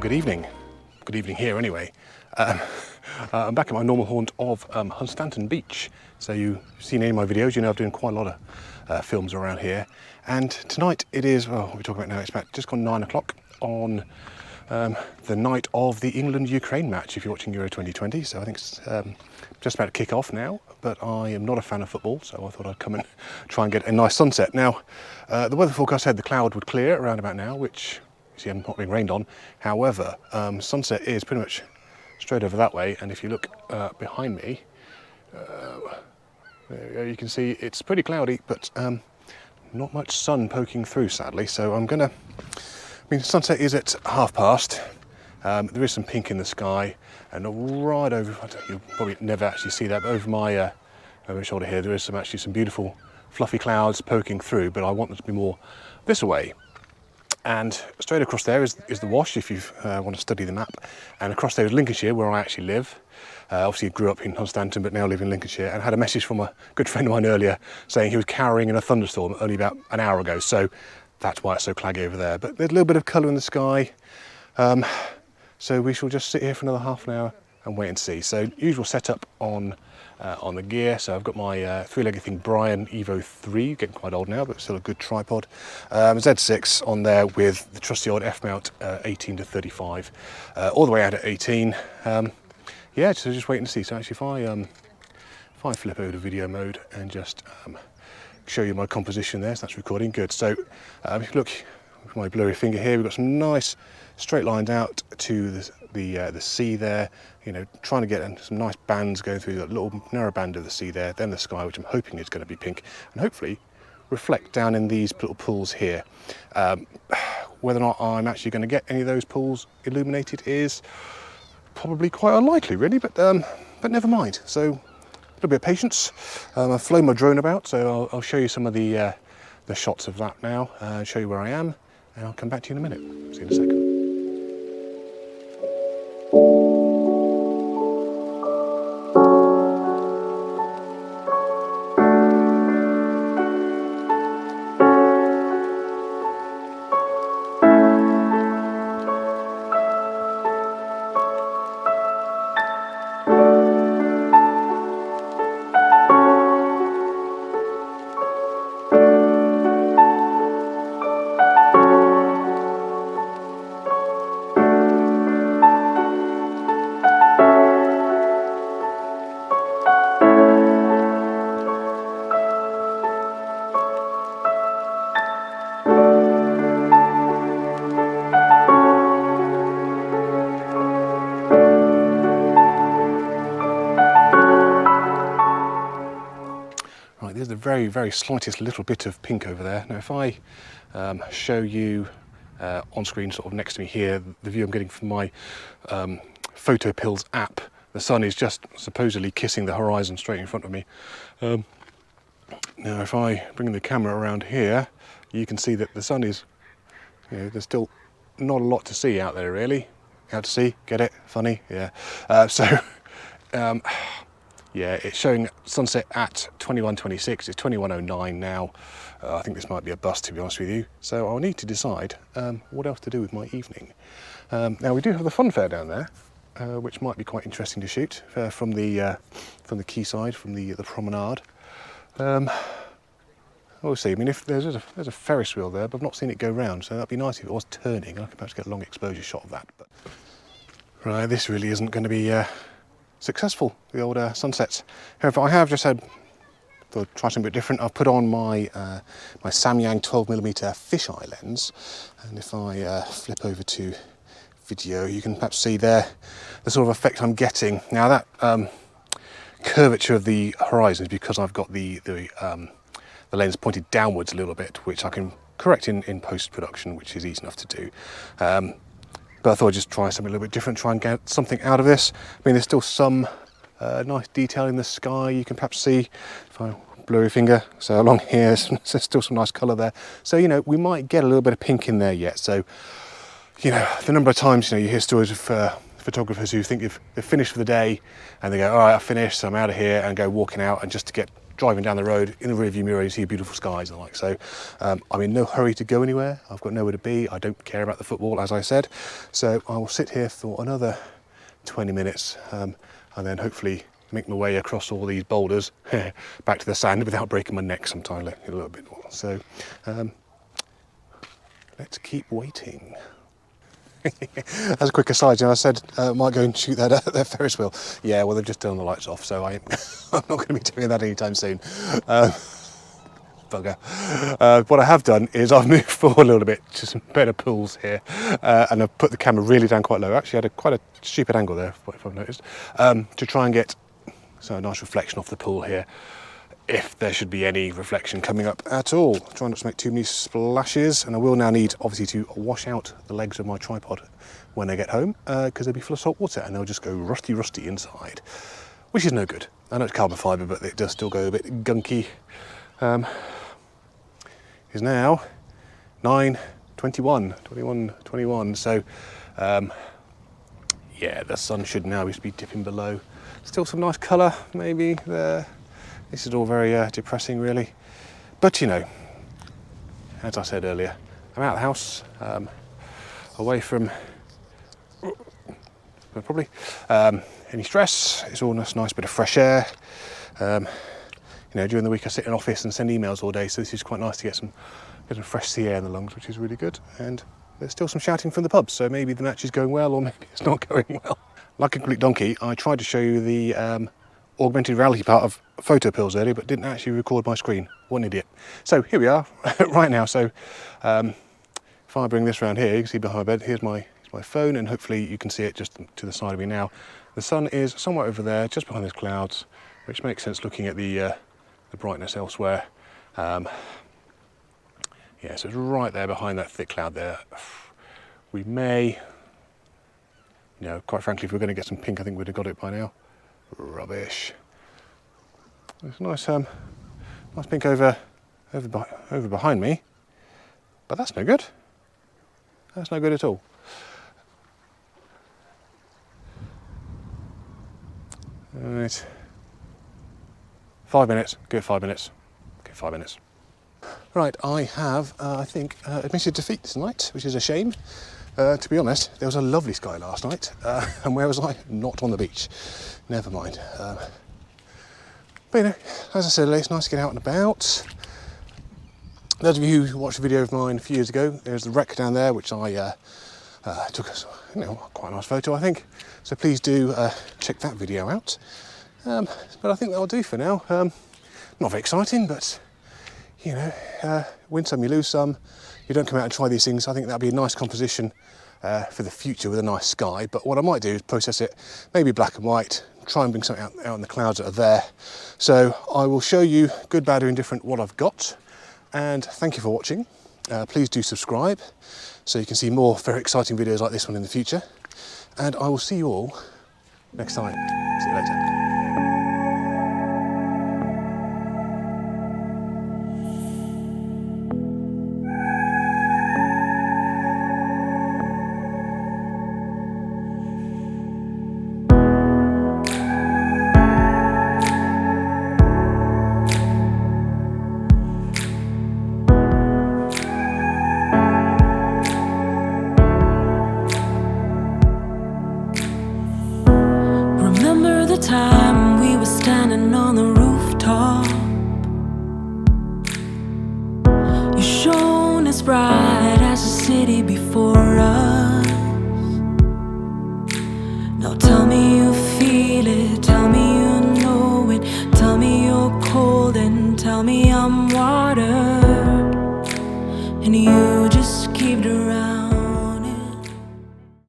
good evening. Good evening here anyway. I'm back at my normal haunt of Hunstanton Beach. So you've seen any of my videos, you know I've done quite a lot of films around here. And tonight it is, well, what we're talking about now, it's about just gone 9 o'clock on the night of the England-Ukraine match, if you're watching Euro 2020. So I think it's just about to kick off now, but I am not a fan of football, so I thought I'd come and try and get a nice sunset. Now, the weather forecast said the cloud would clear around about now, which you see I'm not being rained on. However, sunset is pretty much straight over that way, and if you look behind me, there you go, you can see it's pretty cloudy, but not much sun poking through, sadly. So sunset is at past. There is some pink in the sky, and right over, you'll probably never actually see that, but over my shoulder here, there is some beautiful fluffy clouds poking through, but I want them to be more this way. And straight across there is the Wash, if you want to study the map. And across there is Lincolnshire, where I actually live. Obviously grew up in Hunstanton, but now live in Lincolnshire, and had a message from a good friend of mine earlier saying he was cowering in a thunderstorm only about an hour ago. So that's why it's so claggy over there. But there's a little bit of colour in the sky. So we shall just sit here for another half an hour and wait and see. So usual setup on the gear. So I've got my three-legged thing, Brian Evo 3, getting quite old now, but still a good tripod. Z6 on there with the trusty old F-mount 18 to 35, all the way out at 18. Yeah, so just waiting to see. So actually if I flip over to video mode and just show you my composition there, so that's recording, good. So if you look with my blurry finger here, we've got some nice straight lines out to the sea there, you know, trying to get some nice bands going through that little narrow band of the sea there, then the sky, which I'm hoping is going to be pink, and hopefully reflect down in these little pools here. Whether or not I'm actually going to get any of those pools illuminated is probably quite unlikely, really, but never mind. So a little bit of patience. I've flown my drone about, so I'll show you some of the shots of that now, show you where I am, and I'll come back to you in a minute. See you in a second. Right, there's the very, very slightest little bit of pink over there. Now if I show you on screen sort of next to me here, the view I'm getting from my Photo Pills app, the sun is just supposedly kissing the horizon straight in front of me. Now if I bring the camera around here, you can see that the sun is, you know, there's still not a lot to see out there really. Out to sea, get it? Funny? Yeah. Yeah, it's showing sunset at 21:26. It's 21:09 now. I think this might be a bust, to be honest with you. So I'll need to decide what else to do with my evening. Now we do have the fun fair down there, which might be quite interesting to shoot from the quayside, from the promenade. We'll see. I mean, if there's a Ferris wheel there, but I've not seen it go round, so that'd be nice if it was turning. I could perhaps get a long exposure shot of that. But right, this really isn't going to be successful, the old sunsets. However, I have just had, to try something a bit different, I've put on my my Samyang 12mm fisheye lens, and if I flip over to video, you can perhaps see there the sort of effect I'm getting. Now that curvature of the horizon is because I've got the lens pointed downwards a little bit, which I can correct in post-production, which is easy enough to do. But I thought I'd just try something a little bit different, try and get something out of this. I mean, there's still some nice detail in the sky. You can perhaps see, if I blurry finger, so along here, there's still some nice colour there. So, you know, we might get a little bit of pink in there yet. So, you know, the number of times, you know, you hear stories of photographers who think they've finished for the day and they go, all right, I've finished, so I'm out of here, and go walking out and just to get driving down the road, in the rearview mirror you see beautiful skies and like. So I'm in no hurry to go anywhere. I've got nowhere to be. I don't care about the football, as I said. So I will sit here for another 20 minutes and then hopefully make my way across all these boulders back to the sand without breaking my neck sometime a little bit more. So let's keep waiting. As a quick aside, I said I might go and shoot that Ferris wheel. Yeah, well, they've just turned the lights off, so I'm not going to be doing that anytime soon. Bugger. What I have done is I've moved forward a little bit to some better pools here, and I've put the camera really down quite low. Actually, I had quite a stupid angle there, if I've noticed, to try and get a nice reflection off the pool here, if there should be any reflection coming up at all. Try not to make too many splashes, and I will now need obviously to wash out the legs of my tripod when I get home, because they'll be full of salt water and they'll just go rusty inside, which is no good. I know it's carbon fibre, but it does still go a bit gunky. Is now 9:21, so yeah, the sun should now be dipping below. Still some nice colour maybe there. This is all very depressing, really. But you know, as I said earlier, I'm out of the house, away from probably any stress. It's all nice bit of fresh air. You know, during the week I sit in an office and send emails all day, so this is quite nice to get some fresh sea air in the lungs, which is really good. And there's still some shouting from the pubs, so maybe the match is going well, or maybe it's not going well. Like a complete donkey, I tried to show you the augmented reality part of photo pills earlier, but didn't actually record my screen. What an idiot. So here we are right now. So if I bring this around here, you can see behind my bed, here's my phone, and hopefully you can see it just to the side of me now. The sun is somewhere over there, just behind those clouds, which makes sense looking at the brightness elsewhere. Yeah, so it's right there behind that thick cloud there. We may, you know, quite frankly, if we're going to get some pink, I think we'd have got it by now. Rubbish. There's a nice pink over behind me, but that's no good. That's no good at all. All right. 5 minutes. Give it 5 minutes. Okay, 5 minutes. Right, I have, I think, admitted defeat tonight, which is a shame. To be honest, there was a lovely sky last night, and where was I? Not on the beach. Never mind. But you know, as I said earlier, it's nice to get out and about. Those of you who watched a video of mine a few years ago, there's the wreck down there, which I took quite a nice photo, I think. So please do check that video out. But I think that'll do for now. Not very exciting, but you know, win some, you lose some. You don't come out and try these things. I think that'd be a nice composition for the future with a nice sky. But what I might do is process it, maybe black and white, try and bring something out in the clouds that are there. So I will show you good, bad, or indifferent what I've got. And thank you for watching. Please do subscribe so you can see more very exciting videos like this one in the future. And I will see you all next time. See you later. Time we were standing on the rooftop, you shone as bright as the city before us. Now tell me you feel it, tell me you know it, tell me you're cold and tell me I'm water.